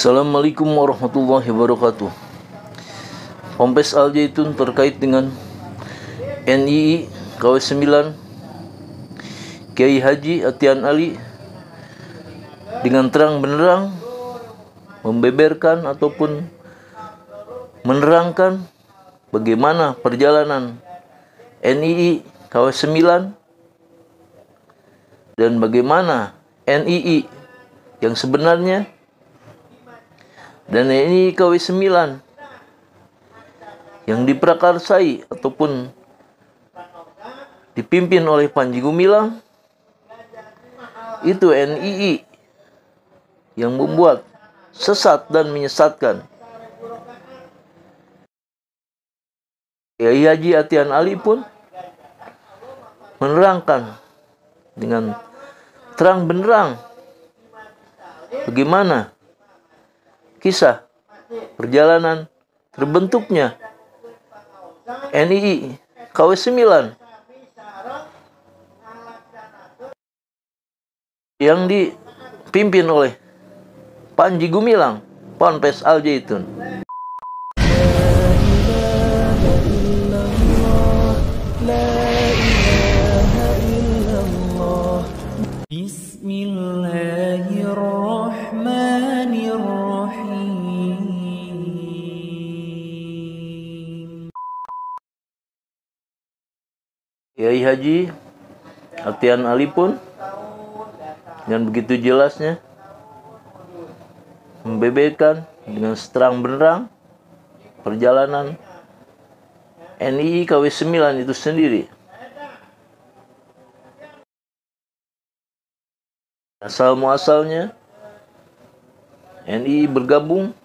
Assalamualaikum warahmatullahi wabarakatuh. Ponpes Al Zaitun terkait dengan NII KW9 Kiai Haji Atian Ali dengan terang benderang membeberkan ataupun menerangkan bagaimana perjalanan NII KW9 dan bagaimana NII yang sebenarnya dan NII KW9 yang diprakarsai ataupun dipimpin oleh Panji Gumilang itu NII yang membuat sesat dan menyesatkan. Kiai Haji Atian Ali pun menerangkan dengan terang benderang bagaimana kisah perjalanan terbentuknya NII KW9 yang dipimpin oleh Panji Gumilang, Ponpes Al Zaitun. Kiai Haji Atian Ali pun dengan begitu jelasnya membeberkan dengan terang benderang perjalanan NII KW9 itu sendiri. Asal muasalnya NII bergabung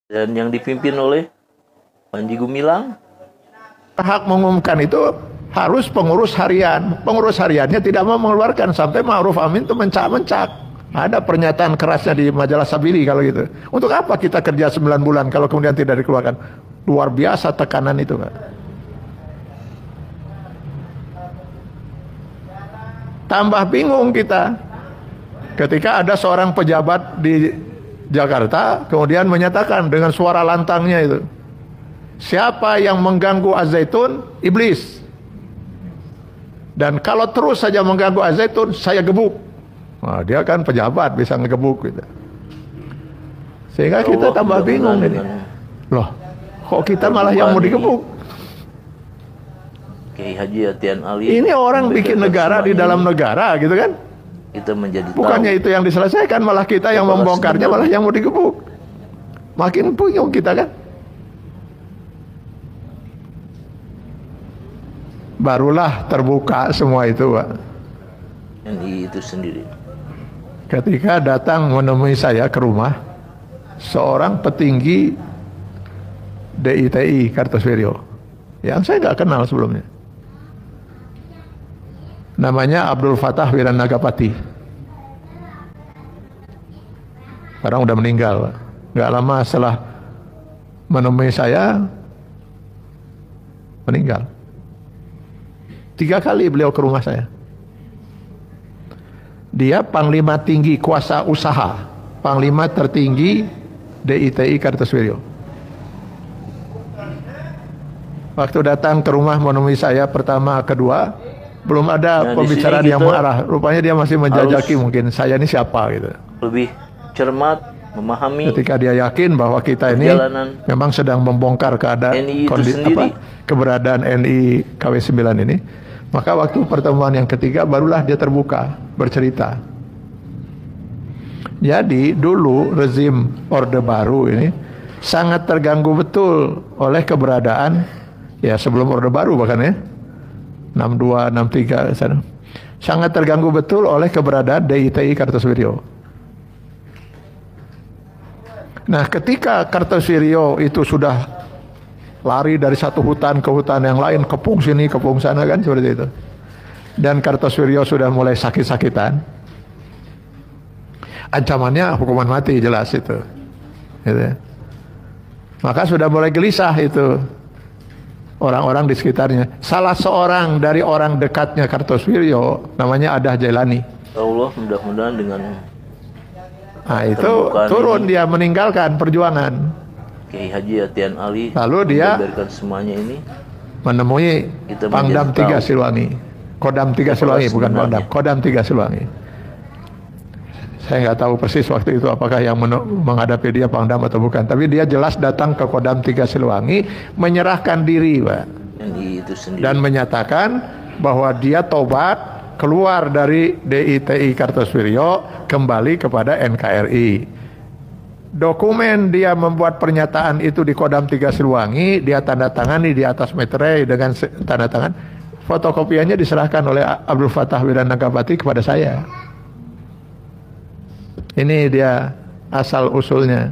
dan yang dipimpin oleh Panji Gumilang. Hak mengumumkan itu harus pengurus harian. Pengurus hariannya tidak mau mengeluarkan sampai Ma'ruf Amin itu mencak-mencak. Ada pernyataan kerasnya di majalah Sabili kalau gitu. Untuk apa kita kerja 9 bulan kalau kemudian tidak dikeluarkan? Luar biasa tekanan itu, Pak. Tambah bingung kita ketika ada seorang pejabat di Jakarta kemudian menyatakan dengan suara lantangnya itu, siapa yang mengganggu Az-Zaitun, iblis. Dan kalau terus saja mengganggu Az-Zaitun, saya gebuk. Nah, dia kan pejabat, bisa ngegebuk gitu. Sehingga kita tambah bingung ini. Loh, kok kita malah yang mau digebuk? Kiai Haji Atian Ali. Ini orang bikin negara di dalam negara gitu kan? Kita menjadi bukannya tahu. Itu yang diselesaikan, malah kita yang membongkarnya, malah yang mau digebuk. Makin bingung kita kan? Barulah terbuka semua itu, Pak. NII itu sendiri. Ketika datang menemui saya ke rumah seorang petinggi DITI Kartosuwiryo yang saya nggak kenal sebelumnya. Namanya Abdul Fattah Wiranagapati. Sekarang udah meninggal, Pak. Nggak lama setelah menemui saya meninggal. 3 kali beliau ke rumah saya. Dia panglima tinggi kuasa usaha, panglima tertinggi DITI Kartosuwiryo. Waktu datang ke rumah menemui saya pertama, kedua, belum ada pembicaraan yang mengarah. Rupanya dia masih menjajaki mungkin saya ini siapa gitu. Lebih cermat, memahami. Ketika dia yakin bahwa kita ini memang sedang membongkar keadaan keberadaan NII KW9 ini. Maka waktu pertemuan yang ketiga barulah dia terbuka bercerita. Jadi dulu rezim Orde Baru ini sangat terganggu betul oleh keberadaan, ya sebelum Orde Baru bahkan ya 62, 63 sana. Sangat terganggu betul oleh keberadaan DITI Kartosuwiryo. Nah, ketika Kartosuwiryo itu sudah lari dari satu hutan ke hutan yang lain, kepung sini, kepung sana kan seperti itu. Dan Kartosuwiryo sudah mulai sakit-sakitan. Ancamannya hukuman mati jelas itu. Gitu. Maka sudah mulai gelisah itu orang-orang di sekitarnya. Salah seorang dari orang dekatnya Kartosuwiryo namanya Adah Jailani. Allah mudah-mudahan dengan Nah itu Terbukaan turun ini. dia meninggalkan perjuangan. Kiai Haji Atian Ali Lalu dia membeberkan semuanya ini. menemui Kita Pangdam menjadi 3 tahu. Siliwangi. Kodam 3 Siapa Siliwangi, bukan sebenarnya? Pangdam. Kodam 3 Siliwangi. Saya nggak tahu persis waktu itu apakah yang menghadapi dia Pangdam atau bukan. Tapi dia jelas datang ke Kodam 3 Siliwangi, menyerahkan diri, Pak. NI itu sendiri. Dan menyatakan bahwa dia tobat, keluar dari DITI Kartosuwiryo, kembali kepada NKRI. Dokumen dia membuat pernyataan itu di Kodam 3 Siliwangi, dia tanda tangani di atas meterai dengan tanda tangan. Fotokopiannya diserahkan oleh Abdul Fattah Wiranagapati kepada saya. Ini dia asal usulnya.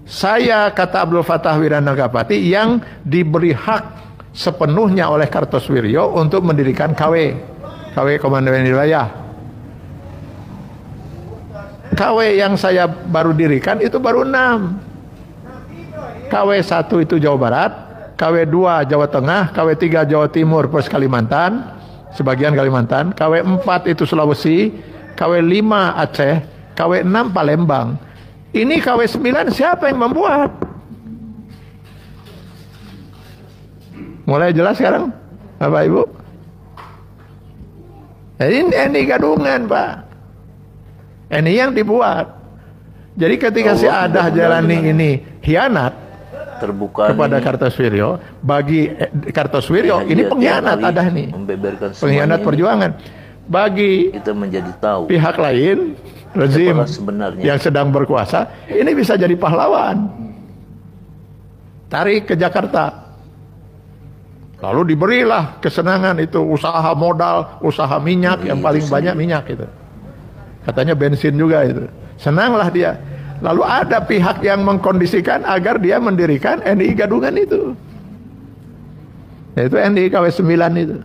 Saya, kata Abdul Fattah Wiranagapati, yang diberi hak sepenuhnya oleh Kartosuwiryo untuk mendirikan KW Komandan Wilayah. KW yang saya baru dirikan itu baru 6. KW 1 itu Jawa Barat, KW 2 Jawa Tengah, KW 3 Jawa Timur plus Kalimantan, sebagian Kalimantan, KW 4 itu Sulawesi, KW 5 Aceh, KW 6 Palembang. Ini KW 9 siapa yang membuat? Mulai jelas sekarang, Bapak Ibu? Ini gadungan, Pak. Ini yang dibuat. Jadi ketika si Adah Jalani ini hianat terbuka kepada ini. Kartosuwiryo, bagi Kartosuwiryo Kiai ini Haji pengkhianat Atian Ali Adah nih. membeberkan semuanya Pengkhianat ini. perjuangan. Bagi Kita menjadi tahu pihak lain, rezim siapakah sebenarnya. yang sedang berkuasa, ini bisa jadi pahlawan. Tarik ke Jakarta. Lalu diberilah kesenangan itu, usaha modal, usaha minyak, yang paling banyak minyak itu. Katanya bensin juga itu. Senanglah dia. Lalu ada pihak yang mengkondisikan agar dia mendirikan NI Gadungan itu. Yaitu NI KW 9 itu.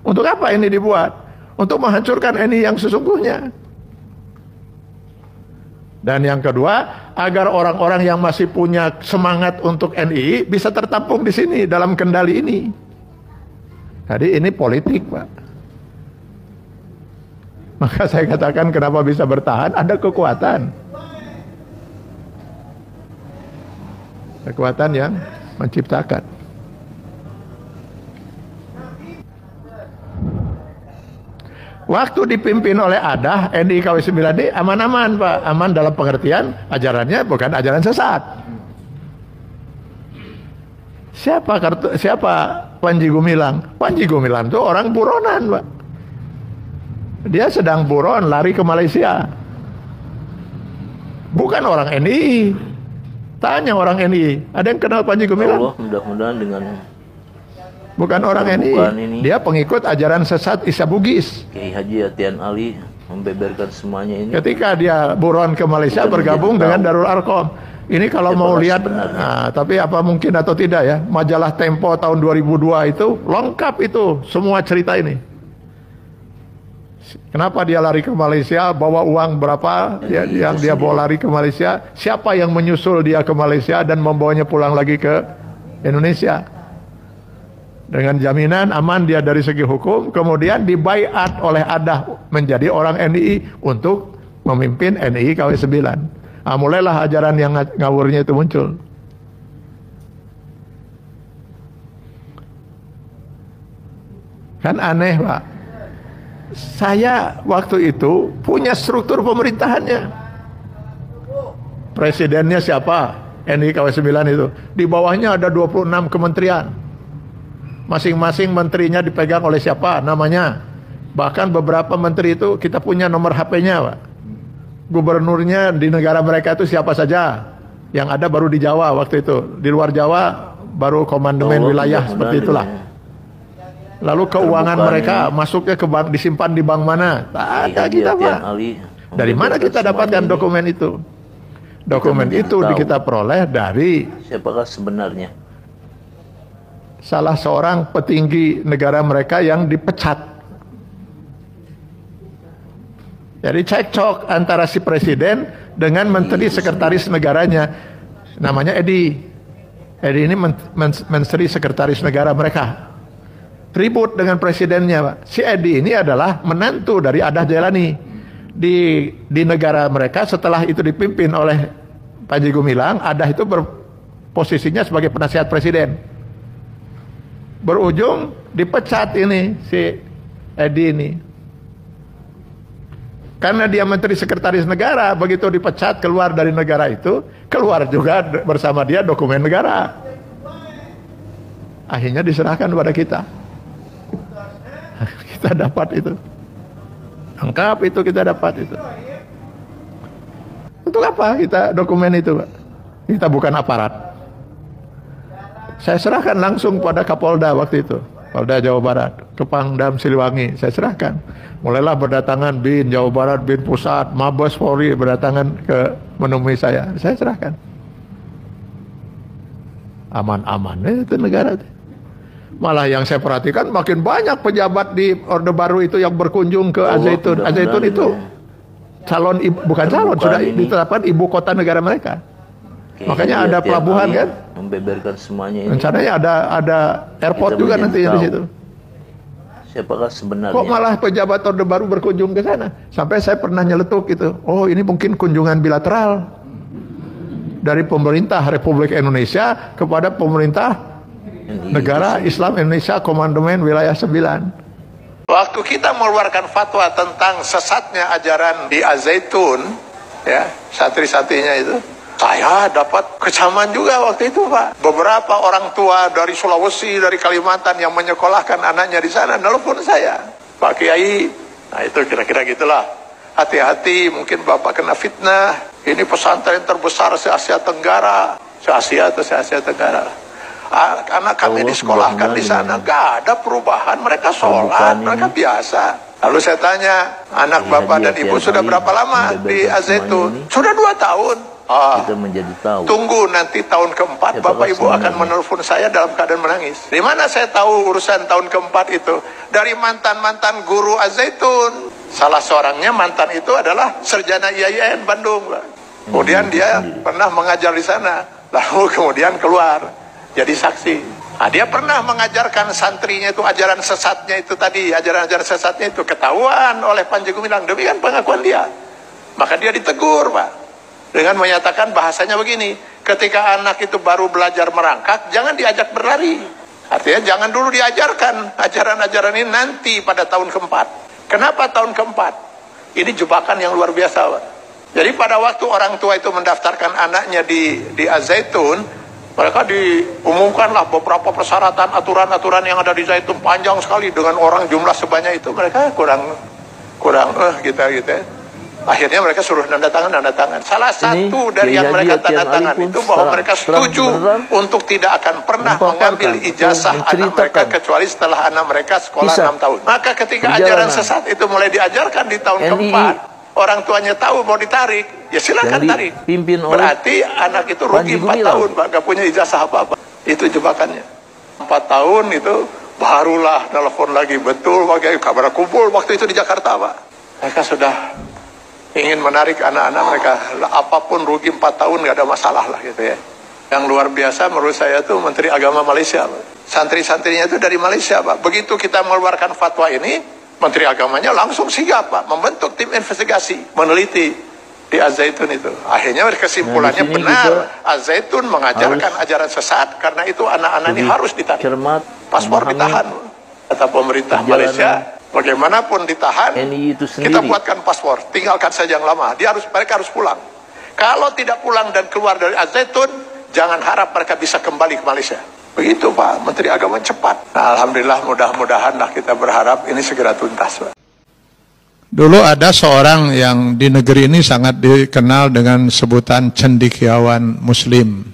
Untuk apa ini dibuat? Untuk menghancurkan NI yang sesungguhnya. Dan yang kedua, agar orang-orang yang masih punya semangat untuk NI bisa tertampung di sini dalam kendali ini. Jadi ini politik, Pak. Maka saya katakan kenapa bisa bertahan, ada kekuatan. Kekuatan yang menciptakan. Waktu dipimpin oleh Adah, NI KW 9D aman-aman, Pak. Aman dalam pengertian ajarannya bukan ajaran sesat. Siapa Panji Gumilang? Panji Gumilang itu orang buronan, Pak. Dia sedang buron lari ke Malaysia. Bukan orang NI. Tanya orang NI, ada yang kenal Panji Gumilang? Allah mudah-mudahan dengan Bukan orang NI. ini. Dia pengikut ajaran sesat Isa Bugis. Kiai Haji Atian Ali membeberkan semuanya ini. Ketika dia buron ke Malaysia Kita bergabung menjadi dengan tahu. Darul Arkom. Ini kalau Siapa mau lihat, sebenarnya. nah, tapi apa mungkin atau tidak ya, majalah Tempo tahun 2002 itu lengkap itu semua cerita ini. Kenapa dia lari ke Malaysia, bawa uang berapa yang dia bawa lari ke Malaysia, siapa yang menyusul dia ke Malaysia dan membawanya pulang lagi ke Indonesia. Dengan jaminan aman dia dari segi hukum, kemudian dibaiat oleh Adah menjadi orang NI untuk memimpin NI KW 9. Nah, mulailah ajaran yang ngawurnya itu muncul. Kan aneh, Pak. Saya waktu itu punya struktur pemerintahannya. Presidennya siapa? NI KW 9 itu. Di bawahnya ada 26 kementerian. Masing-masing menterinya dipegang oleh siapa? Namanya. Bahkan beberapa menteri itu kita punya nomor HP-nya, Pak. Gubernurnya di negara mereka itu siapa saja. Yang ada baru di Jawa waktu itu. Di luar Jawa baru komandemen wilayah seperti itulah. Lalu keuangan mereka masuknya ke bank, disimpan di bank mana? Tak ada kita, Pak. Dari mana kita dapatkan dokumen itu? Dokumen itu kita peroleh dari siapakah sebenarnya? salah seorang petinggi negara mereka yang dipecat. Jadi cekcok antara si presiden dengan menteri sekretaris negaranya. Namanya Edi. Edi ini menteri sekretaris negara mereka. Ribut dengan presidennya, Pak. Si Edi ini adalah menantu dari Adah Jalani. di negara mereka setelah itu dipimpin oleh Panji Gumilang, Adah itu posisinya sebagai penasihat presiden. Berujung dipecat ini si Edi ini. Karena dia menteri sekretaris negara, begitu dipecat keluar dari negara itu, keluar juga bersama dia dokumen negara. Akhirnya diserahkan kepada kita. Kita dapat itu. Lengkap itu kita dapat itu. Untuk apa kita dokumen itu, Pak? Kita bukan aparat. Saya serahkan langsung pada Kapolda waktu itu, Polda Jawa Barat, ke Pangdam Siliwangi. Saya serahkan. Mulailah berdatangan BIN Jawa Barat, BIN Pusat, Mabes Polri berdatangan ke menemui saya. Saya serahkan. Aman-aman itu negara. Malah yang saya perhatikan makin banyak pejabat di Orde Baru itu yang berkunjung ke Al-Zaitun. Al-Zaitun itu calon bukan calon, sudah ditetapkan ibu kota negara mereka. Makanya ada pelabuhan kan, membeberkan semuanya ini. Rencananya ada airport juga nanti di situ. Siapakah sebenarnya? Kok malah pejabat Orde Baru berkunjung ke sana? Sampai saya pernah nyeletuk itu. Oh, ini mungkin kunjungan bilateral dari pemerintah Republik Indonesia kepada pemerintah Negara Islam Indonesia Komandemen Wilayah 9. Waktu kita mengeluarkan fatwa tentang sesatnya ajaran di Al-Zaitun, ya, santri-santrinya itu, saya dapat kecaman juga waktu itu, Pak. Beberapa orang tua dari Sulawesi, dari Kalimantan yang menyekolahkan anaknya di sana nelpon saya, Pak Kiai. Nah itu kira-kira gitulah. Hati-hati, mungkin Bapak kena fitnah. Ini pesantren terbesar se-Asia Tenggara, se-Asia atau se-Asia Tenggara. Anak kami disekolahkan di sana, gak ada perubahan. Mereka sholat, mereka biasa. Lalu saya tanya, anak bapak dan ibu sudah berapa lama di Al-Zaitun? Sudah 2 tahun. Kita menjadi tahu. Tunggu nanti tahun keempat bapak ibu akan menelpon saya dalam keadaan menangis. Di mana saya tahu urusan tahun keempat itu? Dari mantan-mantan guru Al-Zaitun. Salah seorangnya mantan itu adalah sarjana IAIN Bandung, Pak. Kemudian dia pernah mengajar di sana. Lalu kemudian keluar jadi saksi. Nah, dia pernah mengajarkan santrinya itu ajaran sesatnya itu tadi, ajaran-ajaran sesatnya itu ketahuan oleh Panji Gumilang. Demikian pengakuan dia. Maka dia ditegur, Pak, dengan menyatakan bahasanya begini, ketika anak itu baru belajar merangkak, jangan diajak berlari. Artinya jangan dulu diajarkan ajaran-ajaran ini nanti pada tahun keempat. Kenapa tahun keempat? Ini jebakan yang luar biasa, Pak. Jadi pada waktu orang tua itu mendaftarkan anaknya di Al-Zaitun, mereka diumumkanlah beberapa persyaratan, aturan-aturan yang ada di Zaitun panjang sekali dengan orang jumlah sebanyak itu. Mereka kurang gitu. Akhirnya mereka suruh tanda tangan. Salah satu dari yang mereka tanda tangan itu bahwa mereka setuju untuk tidak akan pernah mengambil ijazah anak mereka kecuali setelah anak mereka sekolah 6 tahun. Maka ketika ajaran sesat itu mulai diajarkan di tahun keempat, orang tuanya tahu mau ditarik, ya silakan tarik. Berarti anak itu rugi 4 tahun, Pak, gak punya ijazah apa-apa. Itu jebakannya. 4 tahun itu barulah telepon lagi, betul pakai kabar kumpul waktu itu di Jakarta, Pak. Mereka sudah ingin menarik anak-anak mereka. Apapun rugi 4 tahun gak ada masalah lah gitu ya. Yang luar biasa menurut saya itu Menteri Agama Malaysia, Pak. Santri-santrinya itu dari Malaysia, Pak. Begitu kita mengeluarkan fatwa ini, Menteri Agamanya langsung sigap, Pak, membentuk tim investigasi, meneliti di Al-Zaitun itu. Akhirnya kesimpulannya benar, Al-Zaitun mengajarkan ajaran sesat, karena itu anak-anak ini harus ditarik. Paspor ditahan. Kata pemerintah Malaysia, bagaimanapun ditahan, kita buatkan paspor, tinggalkan saja yang lama. Mereka harus pulang. Kalau tidak pulang dan keluar dari Al-Zaitun, jangan harap mereka bisa kembali ke Malaysia. Begitu, Pak, Menteri Agama cepat. Nah, alhamdulillah, mudah-mudahan lah kita berharap ini segera tuntas, Pak. Dulu ada seorang yang di negeri ini sangat dikenal dengan sebutan cendekiawan Muslim.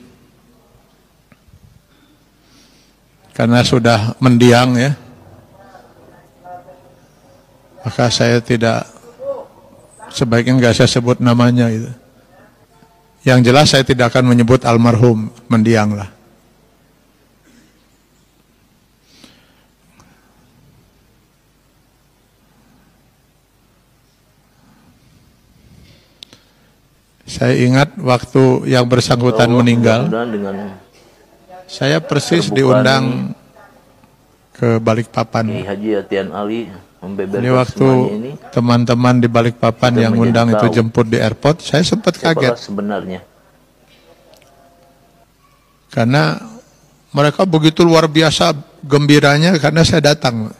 Karena sudah mendiang ya. Maka saya tidak, sebaiknya nggak saya sebut namanya itu. Yang jelas saya tidak akan menyebut almarhum, mendiang lah. Saya ingat waktu yang bersangkutan meninggal, saya persis diundang ke Balikpapan. Haji Atian Ali membeberkan Ini waktu semuanya ini. teman-teman di Balikpapan Kita yang menjadi undang itu tahu jemput di airport, saya sempat siapalah kaget. sebenarnya. Karena mereka begitu luar biasa gembiranya karena saya datang.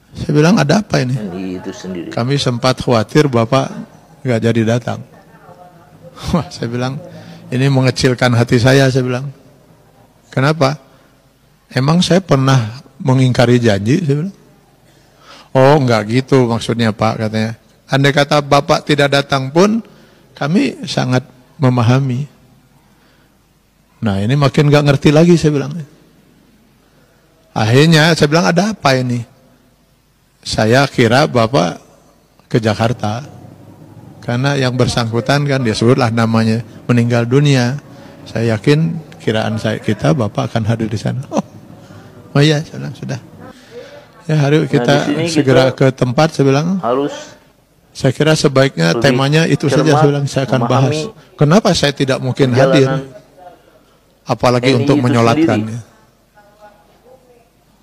Saya bilang, ada apa ini? NI itu sendiri. Kami sempat khawatir Bapak nggak jadi datang. Wah, saya bilang, ini mengecilkan hati saya bilang. Kenapa? Emang saya pernah mengingkari janji? Saya bilang. Oh, nggak gitu maksudnya Pak, katanya. Andai kata Bapak tidak datang pun, kami sangat memahami. Nah, ini makin nggak ngerti lagi, saya bilang. Akhirnya saya bilang, ada apa ini? Saya kira Bapak ke Jakarta. Karena yang bersangkutan kan dia sebutlah namanya meninggal dunia. Saya yakin kiraan kita Bapak akan hadir di sana. Oh iya, sudah. Ya, hari kita segera ke tempat, saya bilang. Harus. Saya kira sebaiknya temanya itu saja, saya bilang, saya akan bahas. Kenapa saya tidak mungkin hadir? Apalagi untuk menyolatkannya.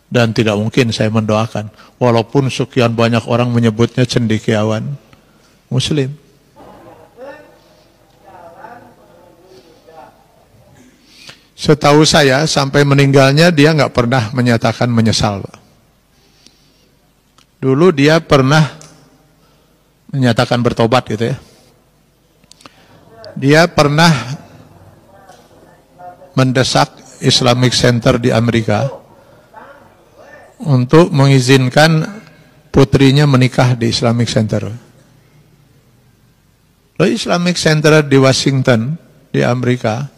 Dan tidak mungkin saya mendoakan. Walaupun sekian banyak orang menyebutnya cendekiawan Muslim. Setahu saya sampai meninggalnya dia nggak pernah menyatakan menyesal. Dulu dia pernah menyatakan bertobat gitu ya. Dia pernah mendesak Islamic Center di Amerika untuk mengizinkan putrinya menikah di Islamic Center. Lalu Islamic Center di Washington, di Amerika,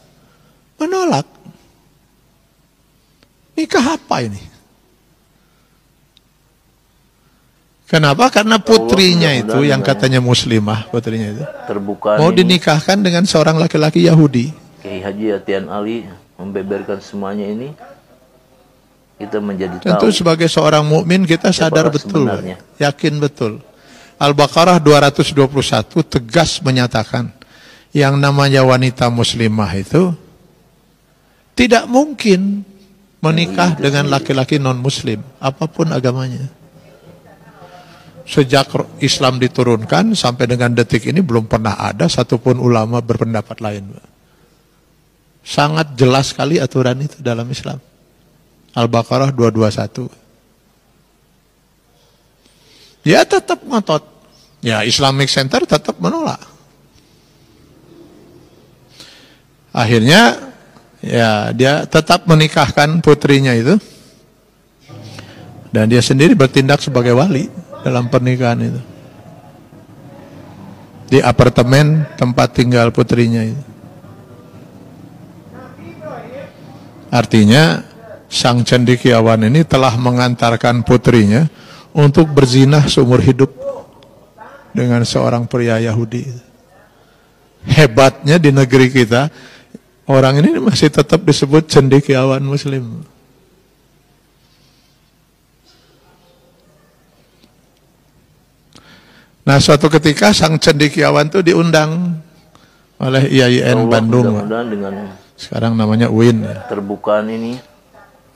menolak. Nikah apa ini? Kenapa? Karena putrinya itu yang katanya muslimah, putrinya itu terbuka mau dinikahkan dengan seorang laki-laki Yahudi. Kiai Haji Atian Ali membeberkan semuanya ini. Kita menjadi Tentu tahu sebagai seorang mukmin kita sadar betul, sebenarnya. yakin betul. Al-Baqarah 221 tegas menyatakan yang namanya wanita muslimah itu tidak mungkin menikah dengan laki-laki non-muslim, apapun agamanya. Sejak Islam diturunkan sampai dengan detik ini belum pernah ada satupun ulama berpendapat lain. Sangat jelas sekali aturan itu dalam Islam. Al-Baqarah 221. Dia tetap ngotot. Ya, Islamic Center tetap menolak. Akhirnya ya dia tetap menikahkan putrinya itu. Dan dia sendiri bertindak sebagai wali dalam pernikahan itu. Di apartemen tempat tinggal putrinya itu. Artinya sang cendekiawan ini telah mengantarkan putrinya untuk berzinah seumur hidup dengan seorang pria Yahudi. Hebatnya di negeri kita, orang ini masih tetap disebut cendekiawan Muslim. Nah, suatu ketika sang cendekiawan itu diundang oleh IAIN Bandung. Dengan sekarang namanya UIN. terbukaan ini.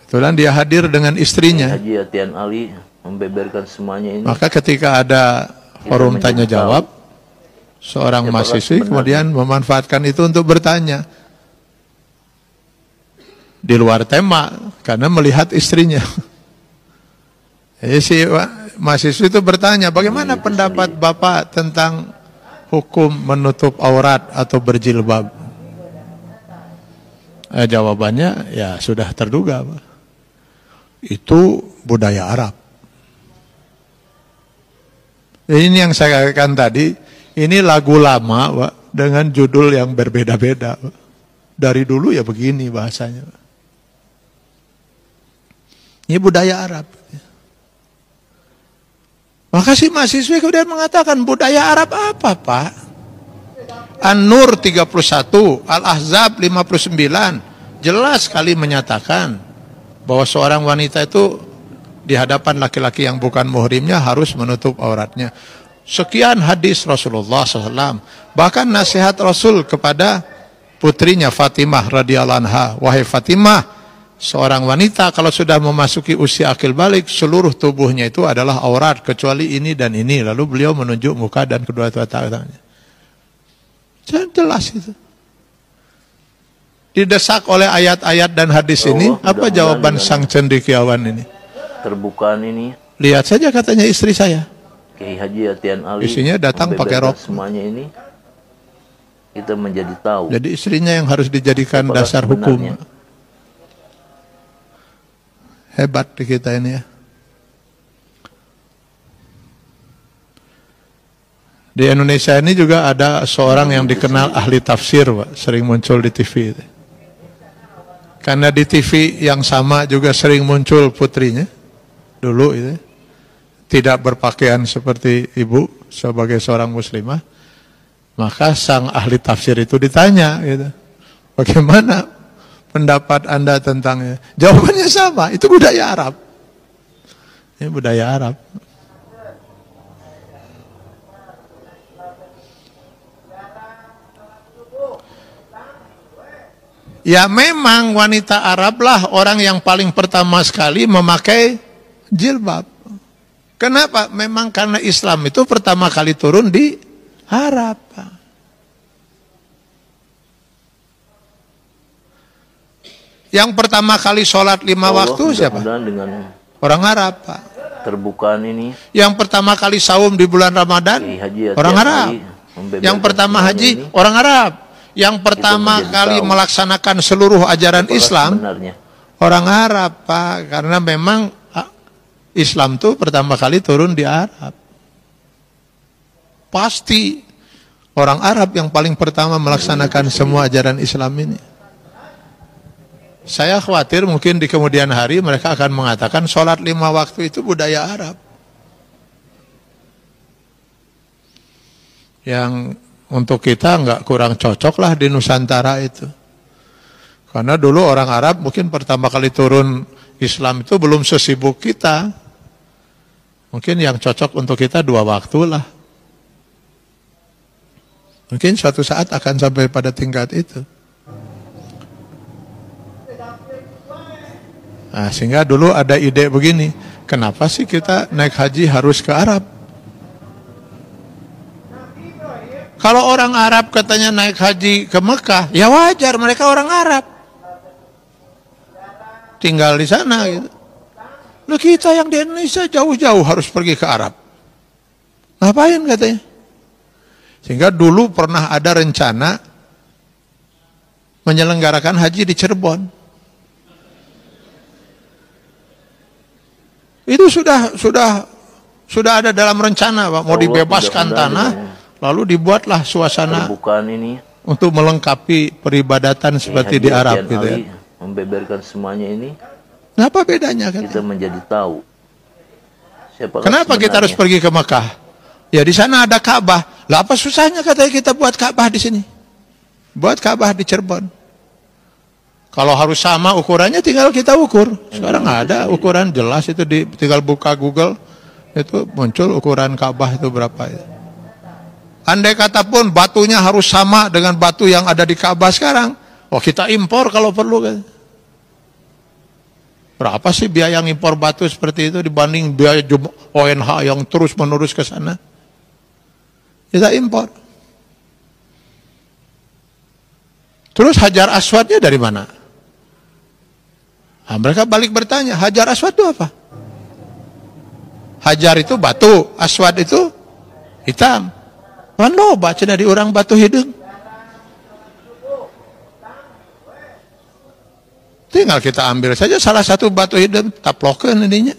Kebetulan dia hadir dengan istrinya. Haji Atian Ali membeberkan semuanya ini. Maka ketika ada forum tanya jawab, seorang mahasiswi kemudian memanfaatkan itu untuk bertanya. Di luar tema, karena melihat istrinya. Jadi si mahasiswi itu bertanya, bagaimana pendapat Bapak tentang hukum menutup aurat atau berjilbab? Jawabannya, ya sudah terduga, Pak. Itu budaya Arab. Ini yang saya katakan tadi, ini lagu lama, Pak, dengan judul yang berbeda-beda, Pak. Dari dulu ya begini bahasanya, Pak. Ini budaya Arab. Maka si mahasiswa kemudian mengatakan, budaya Arab apa, Pak? An-Nur 31, Al-Ahzab 59, jelas sekali menyatakan bahwa seorang wanita itu di hadapan laki-laki yang bukan muhrimnya harus menutup auratnya. Sekian hadis Rasulullah SAW. Bahkan nasihat Rasul kepada putrinya Fatimah radhiyallahu anha, wahai Fatimah, Seorang wanita kalau sudah memasuki usia akil balik, seluruh tubuhnya itu adalah aurat kecuali ini dan ini. Lalu beliau menunjuk muka dan kedua tangannya. Jelas itu. Didesak oleh ayat-ayat dan hadis ini, apa jawaban sang cendekiawan ini? Terbukaan ini. Lihat saja katanya istri saya. Kiai Haji Atian Ali. Istrinya datang pakai rok. Semuanya ini kita menjadi tahu. Jadi istrinya yang harus dijadikan dasar hukum. Hebat di kita ini ya. Di Indonesia ini juga ada seorang yang dikenal ahli tafsir, Pak, sering muncul di TV. Karena di TV yang sama juga sering muncul putrinya dulu itu, tidak berpakaian seperti ibu sebagai seorang muslimah. Maka sang ahli tafsir itu ditanya gitu, bagaimana pendapat Anda tentangnya? Jawabannya sama, itu budaya Arab. Ini budaya Arab. Ya memang wanita Arab lah orang yang paling pertama sekali memakai jilbab. Kenapa? Memang karena Islam itu pertama kali turun di Arab. Yang pertama kali sholat 5 waktu siapa? Orang Arab, Pak. Terbukaan ini. Yang pertama kali saum di bulan Ramadan, orang Arab. Yang pertama haji, orang Arab. Yang pertama kali melaksanakan seluruh ajaran Islam, orang Arab, Pak. Karena memang Islam itu pertama kali turun di Arab. Pasti orang Arab yang paling pertama melaksanakan semua ajaran Islam ini. Saya khawatir mungkin di kemudian hari mereka akan mengatakan sholat 5 waktu itu budaya Arab. Yang untuk kita nggak kurang cocok lah di Nusantara itu. Karena dulu orang Arab mungkin pertama kali turun Islam itu belum sesibuk kita. Mungkin yang cocok untuk kita 2 waktu lah. Mungkin suatu saat akan sampai pada tingkat itu. Nah, sehingga dulu ada ide begini, kenapa sih kita naik haji harus ke Arab? Kalau orang Arab katanya naik haji ke Mekah, ya wajar, mereka orang Arab. Tinggal di sana gitu. Loh, kita yang di Indonesia jauh-jauh harus pergi ke Arab. Ngapain katanya? Sehingga dulu pernah ada rencana menyelenggarakan haji di Cirebon. Itu sudah ada dalam rencana, Pak, mau dibebaskan tanah, lalu dibuatlah suasana ini untuk melengkapi peribadatan seperti di Arab gitu ya. Membeberkan semuanya ini. Kenapa bedanya kan? Kita menjadi tahu. Kenapa kita harus pergi ke Mekah? Ya di sana ada Ka'bah. Lah apa susahnya katanya kita buat Ka'bah di sini? Buat Ka'bah di Cirebon. Kalau harus sama ukurannya tinggal kita ukur. Sekarang ada ukuran jelas itu, tinggal buka Google itu muncul ukuran Ka'bah itu berapa ya. Andai kata pun batunya harus sama dengan batu yang ada di Ka'bah sekarang, kita impor kalau perlu kan. Berapa sih biaya impor batu seperti itu dibanding biaya ONH yang terus menerus ke sana? Kita impor. Terus Hajar Aswadnya dari mana? Nah, mereka balik bertanya, Hajar Aswad itu apa? Hajar itu batu, Aswad itu hitam. Mana baca dari orang batu hidung? Tinggal kita ambil saja salah satu batu hidung, taplokeun ininya.